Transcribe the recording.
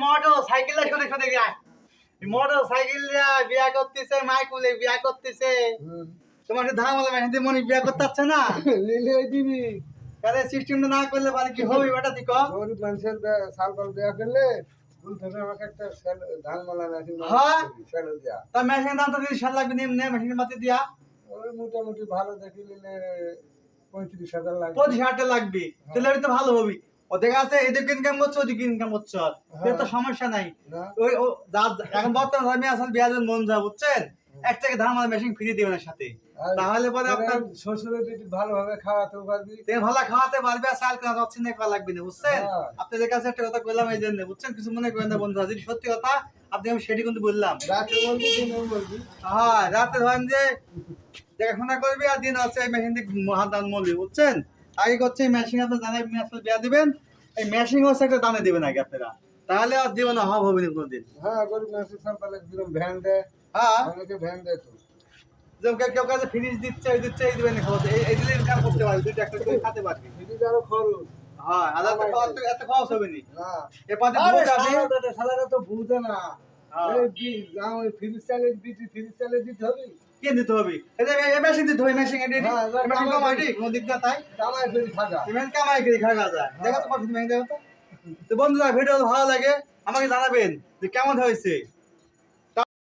Motor cycle শুনে শুনে যায় মোটর সাইকেল বিয়া করতেছে মাইকুলে বিয়া করতেছে তোমার ধামালা মেহেন্দি মনি বিয়া করতে পারছে না লিলে দিবি তাহলে সিস্টেমটা না করলে পারে কি হবে বেটা তুই কম গরিব মানুষের সালপাল দেওয়া করলে ফুল থেকে আমাকে একটা ধান মালা মেশিন হ্যাঁ সেলো দেওয়া তা মেশিন দাম তো 30 লাগবে নিম্নে মেশিন মাতি দিয়া ওই মোটামুটি ভালো দেখি নিলে 35,000 লাগবে 25,000 লাগবে তাহলে ওই তো ভালো হবে ওদের কাছে এদিকে ইনকাম করছো ওদিকে ইনকাম করছো এর তো সমস্যা নাই ওই এখন বর্তমান ধর্মে আসলে বিয়াজের মন যা বুঝছেন এক থেকে ধান মালা মেশিন ফ্রি দিবেন সাথে তাহলে পরে আপনার শ্বশুরের যদি ভালোভাবে খাওয়াতেও পারবি তেল ভালো খাওয়াতে পারবে আর চাল কেনা যাচ্ছে না করা লাগবে না বুঝছেন আপনাদের কাছে একটা কথা বললাম এই জন্য বুঝছেন কিছু মনে করেন না বন্ধু যদি সত্যি কথা আপনি আমি সেটি কিন্তু বললাম রাতে বলবি দিনেও বলবি হ্যাঁ রাতে ধরেন যে দেখাশোনা করবি আর দিন হচ্ছে এই মেশিন দিয়ে মহাদান মলবি বুঝছেন আগে করছে এই মেশিন আপনি জানাই আসলে বিয়া দিবেন এই মেশিন হচ্ছে একটা দামে দিবেন আগে আপনারা তাহলে আর জীবনে অভাব হবে না কোনোদিন হ্যাঁ গরিব মানুষের সালপালে যেরকম ভ্যান দেয় হ্যাঁ অনেকে ভ্যান দেয় তো যেমন কেউ কাছে ফিনিশ দিচ্ছে ওই দিচ্ছে এই দিবেন খাওয়াতে এই দিলে ইনকাম করতে পারবি দুইটা একটা করে খেতে পারবি দিদি আরো খরচ হ্যাঁ আর এত খরচ হবে না না এ পাতে ভোট আছে সালারা তো বুঝে না হ্যাঁ। এই কি যাও ফ্রিজ চালে দিতে ফ্রিজ চালে দিতে হবে কে দিতে হবে এই যে এই মেশিন দিতে হবে মেশিন এডি হ্যাঁ, মেশিন কামাই ঠিক কোন দিক তাই জামাই ফেরি থাকা পেমেন্ট কামাই করে খাওয়া যায় দেখো তো কত মেশিন দেখো তো বন্ধুরা ভিডিও ভালো লাগে আমাকে জানাবেন যে কেমন হয়েছে